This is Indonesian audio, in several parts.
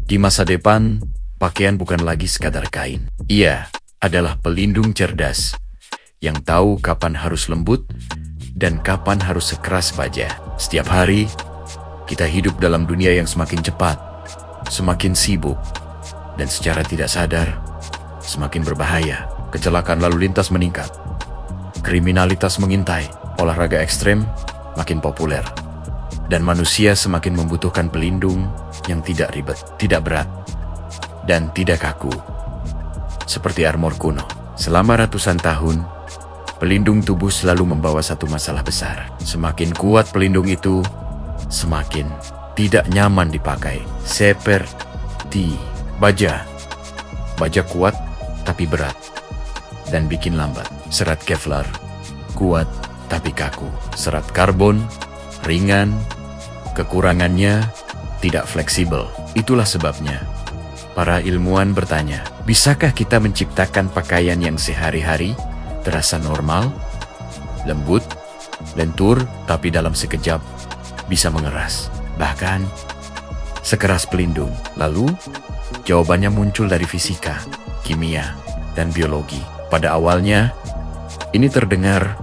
Di masa depan, pakaian bukan lagi sekadar kain. Ia adalah pelindung cerdas yang tahu kapan harus lembut dan kapan harus sekeras baja. Setiap hari, kita hidup dalam dunia yang semakin cepat, semakin sibuk, dan secara tidak sadar, semakin berbahaya. Kecelakaan lalu lintas meningkat, kriminalitas mengintai, olahraga ekstrem makin populer, dan manusia semakin membutuhkan pelindung yang tidak ribet, tidak berat, dan tidak kaku. Seperti armor kuno. Selama ratusan tahun, pelindung tubuh selalu membawa satu masalah besar. Semakin kuat pelindung itu, semakin tidak nyaman dipakai. Seperti baja. Baja kuat tapi berat dan bikin lambat. Serat Kevlar kuat tapi kaku. Serat karbon ringan, kekurangannya tidak fleksibel. Itulah sebabnya para ilmuwan bertanya, bisakah kita menciptakan pakaian yang sehari-hari terasa normal, lembut, lentur, tapi dalam sekejap bisa mengeras, bahkan sekeras pelindung? Lalu, jawabannya muncul dari fisika, kimia, dan biologi. Pada awalnya, ini terdengar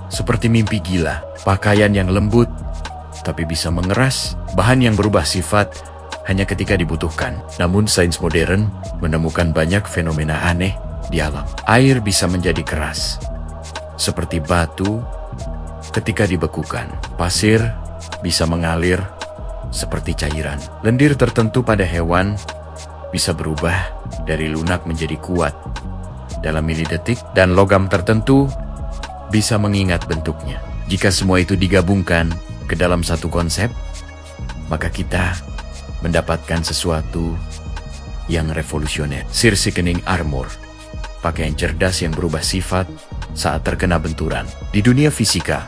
seperti mimpi gila. Pakaian yang lembut, tapi bisa mengeras, bahan yang berubah sifat hanya ketika dibutuhkan. Namun sains modern menemukan banyak fenomena aneh di alam. Air bisa menjadi keras, seperti batu ketika dibekukan. Pasir bisa mengalir seperti cairan. Lendir tertentu pada hewan bisa berubah dari lunak menjadi kuat dalam milidetik, dan logam tertentu bisa mengingat bentuknya. Jika semua itu digabungkan ke dalam satu konsep, maka kita mendapatkan sesuatu yang revolusioner. Sheer Thickening Armor, pakaian cerdas yang berubah sifat saat terkena benturan. Di dunia fisika,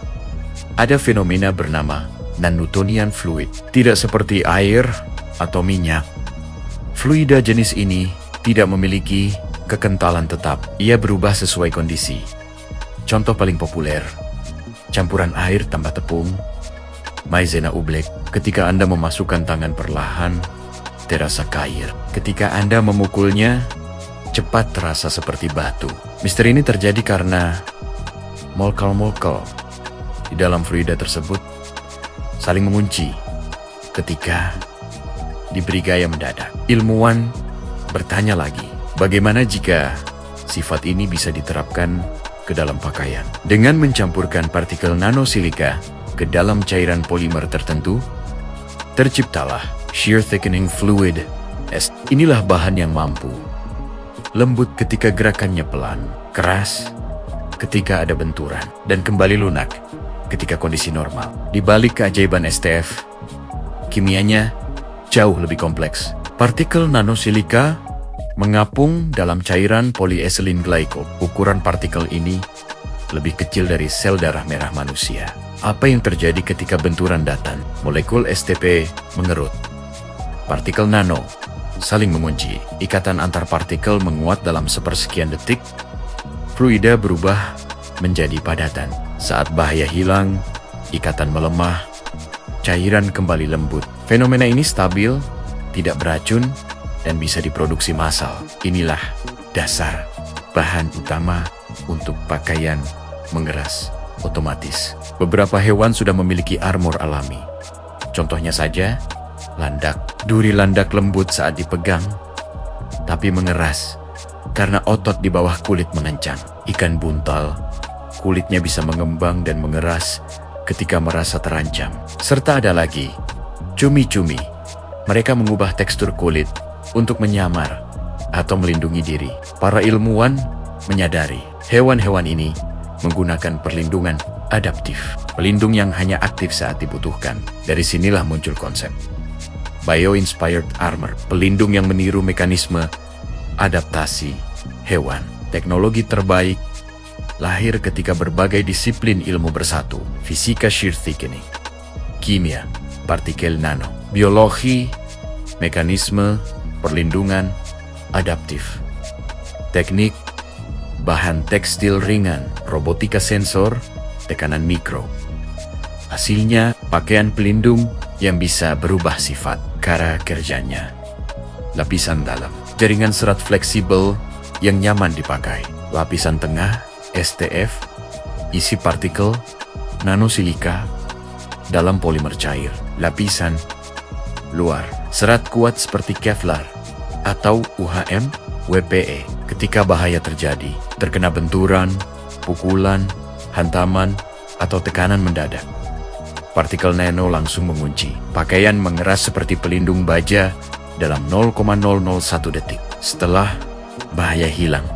ada fenomena bernama non-Newtonian fluid. Tidak seperti air atau minyak, fluida jenis ini tidak memiliki kekentalan tetap. Ia berubah sesuai kondisi. Contoh paling populer, campuran air tambah tepung, maizena oblek. Ketika Anda memasukkan tangan perlahan, terasa cair. Ketika Anda memukulnya, cepat terasa seperti batu. Misteri ini terjadi karena molekul-molekul di dalam fluida tersebut saling mengunci ketika diberi gaya mendadak. Ilmuwan bertanya lagi, bagaimana jika sifat ini bisa diterapkan ke dalam pakaian? Dengan mencampurkan partikel nanosilika ke dalam cairan polimer tertentu, terciptalah Sheer Thickening Fluid. Inilah bahan yang mampu lembut ketika gerakannya pelan, keras ketika ada benturan, dan kembali lunak ketika kondisi normal. Di balik keajaiban STF, kimianya jauh lebih kompleks. Partikel nanosilika mengapung dalam cairan polyethylene glycol. Ukuran partikel ini lebih kecil dari sel darah merah manusia. Apa yang terjadi ketika benturan datang? Molekul STP mengerut. Partikel nano saling mengunci. Ikatan antar partikel menguat dalam sepersekian detik. Fluida berubah menjadi padatan. Saat bahaya hilang, ikatan melemah, cairan kembali lembut. Fenomena ini stabil, tidak beracun, dan bisa diproduksi massal. Inilah dasar bahan utama untuk pakaian mengeras otomatis. Beberapa hewan sudah memiliki armor alami. Contohnya saja, landak. Duri landak lembut saat dipegang, tapi mengeras karena otot di bawah kulit mengencang. Ikan buntal, kulitnya bisa mengembang dan mengeras ketika merasa terancam. Serta ada lagi, cumi-cumi. Mereka mengubah tekstur kulit untuk menyamar atau melindungi diri. Para ilmuwan menyadari hewan-hewan ini menggunakan perlindungan adaptif, pelindung yang hanya aktif saat dibutuhkan. Dari sinilah muncul konsep Bio-Inspired Armor, pelindung yang meniru mekanisme adaptasi hewan. Teknologi terbaik lahir ketika berbagai disiplin ilmu bersatu. Fisika shear thickening, kimia, partikel nano, biologi, mekanisme perlindungan adaptif, teknik, bahan tekstil ringan, robotika sensor, tekanan mikro. Hasilnya, pakaian pelindung yang bisa berubah sifat. Cara kerjanya. Lapisan dalam, jaringan serat fleksibel yang nyaman dipakai. Lapisan tengah, STF, isi partikel, nanosilika, dalam polimer cair. Lapisan luar, serat kuat seperti Kevlar atau UHM, WPE. Ketika bahaya terjadi, terkena benturan, pukulan, hantaman, atau tekanan mendadak, partikel nano langsung mengunci. Pakaian mengeras seperti pelindung baja dalam 0,001 detik. Setelah bahaya hilang,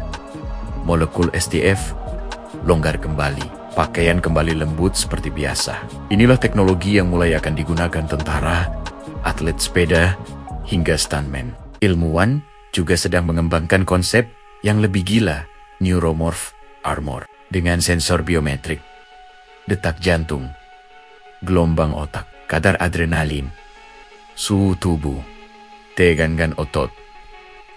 molekul STF longgar kembali. Pakaian kembali lembut seperti biasa. Inilah teknologi yang mulai akan digunakan tentara, atlet sepeda, hingga stuntman. Ilmuwan juga sedang mengembangkan konsep yang lebih gila, neuromorph armor, dengan sensor biometrik, detak jantung, gelombang otak, kadar adrenalin, suhu tubuh, tegangan otot.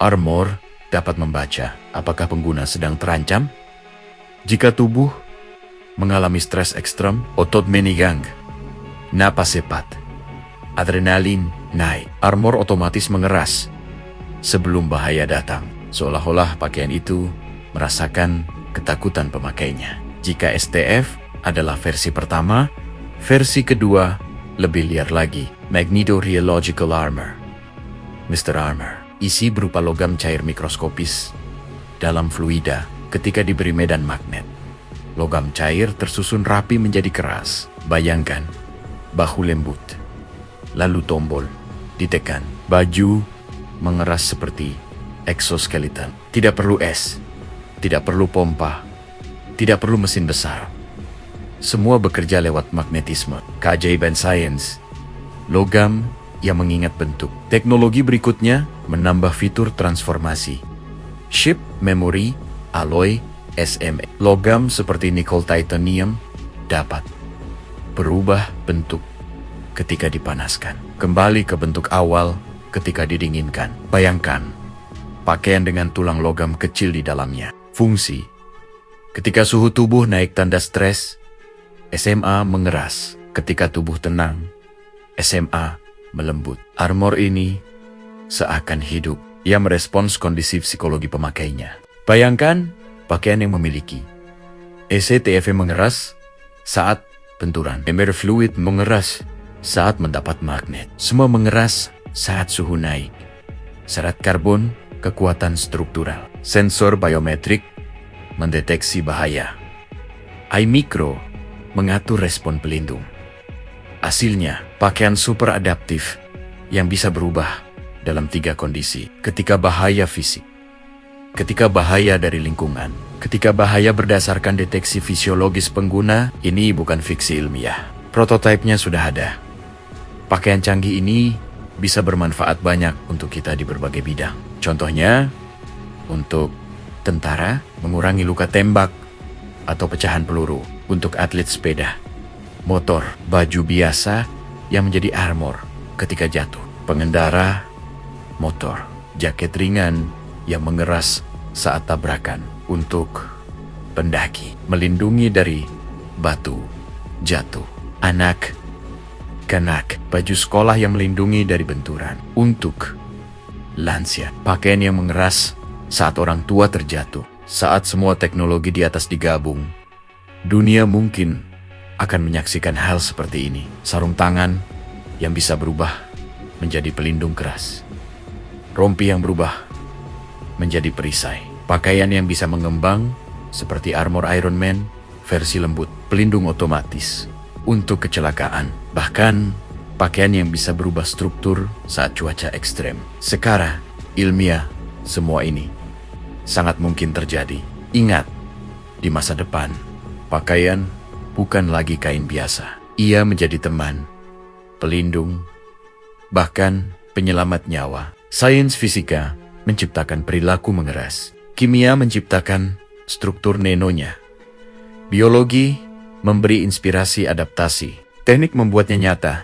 Armor dapat membaca apakah pengguna sedang terancam. Jika tubuh mengalami stres ekstrem, otot menigang, napas cepat, adrenalin naik, armor otomatis mengeras sebelum bahaya datang, seolah-olah pakaian itu merasakan ketakutan pemakainya. Jika STF adalah versi pertama, versi kedua lebih liar lagi, Magnetorheological Armor. Mr. Armor, isi berupa logam cair mikroskopis dalam fluida. Ketika diberi medan magnet, logam cair tersusun rapi menjadi keras. Bayangkan, bahu lembut, lalu tombol, ditekan. Baju mengeras seperti exoskeleton. Tidak perlu es, tidak perlu pompa, tidak perlu mesin besar. Semua bekerja lewat magnetisme. Keajaiban sains, logam yang mengingat bentuk. Teknologi berikutnya menambah fitur transformasi. Chip, memori, alloy, SMA. Logam seperti nikel titanium dapat berubah bentuk ketika dipanaskan, kembali ke bentuk awal ketika didinginkan. Bayangkan, pakaian dengan tulang logam kecil di dalamnya. Fungsi: ketika suhu tubuh naik tanda stres, SMA mengeras. Ketika tubuh tenang, SMA melembut. Armor ini seakan hidup. Ia merespons kondisi psikologi pemakainya. Bayangkan pakaian yang memiliki STF mengeras saat benturan, ember fluid mengeras saat mendapat magnet, semua mengeras saat suhu naik. Serat karbon, kekuatan struktural, sensor biometrik mendeteksi bahaya, iMicro mengatur respon pelindung. Hasilnya, pakaian super adaptif yang bisa berubah dalam 3 kondisi. Ketika bahaya fisik, ketika bahaya dari lingkungan, ketika bahaya berdasarkan deteksi fisiologis pengguna. Ini bukan fiksi ilmiah. Prototipenya sudah ada. Pakaian canggih ini bisa bermanfaat banyak untuk kita di berbagai bidang. Contohnya, untuk tentara, mengurangi luka tembak atau pecahan peluru. Untuk atlet sepeda, motor, baju biasa yang menjadi armor ketika jatuh. Pengendara motor, jaket ringan yang mengeras saat tabrakan. Untuk pendaki, melindungi dari batu jatuh. Anak kanak, baju sekolah yang melindungi dari benturan. Untuk lansia, pakaian yang mengeras saat orang tua terjatuh. Saat semua teknologi di atas digabung, dunia mungkin akan menyaksikan hal seperti ini. Sarung tangan yang bisa berubah menjadi pelindung keras. Rompi yang berubah menjadi perisai. Pakaian yang bisa mengembang seperti armor Iron Man versi lembut. Pelindung otomatis untuk kecelakaan. Bahkan pakaian yang bisa berubah struktur saat cuaca ekstrem. Secara ilmiah, semua ini sangat mungkin terjadi. Ingat, di masa depan, pakaian bukan lagi kain biasa. Ia menjadi teman, pelindung, bahkan penyelamat nyawa. Sains fisika menciptakan perilaku mengeras. Kimia menciptakan struktur nanonya. Biologi memberi inspirasi adaptasi. Teknik membuatnya nyata.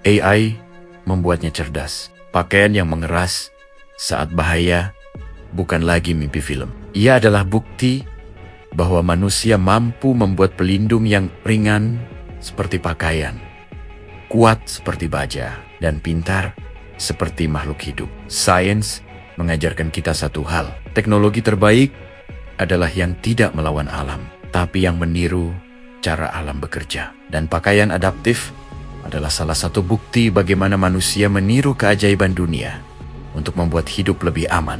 AI membuatnya cerdas. Pakaian yang mengeras saat bahaya bukan lagi mimpi film. Ia adalah bukti bahwa manusia mampu membuat pelindung yang ringan seperti pakaian, kuat seperti baja, dan pintar seperti makhluk hidup. Sains mengajarkan kita satu hal. Teknologi terbaik adalah yang tidak melawan alam, tapi yang meniru cara alam bekerja. Dan pakaian adaptif adalah salah satu bukti bagaimana manusia meniru keajaiban dunia untuk membuat hidup lebih aman.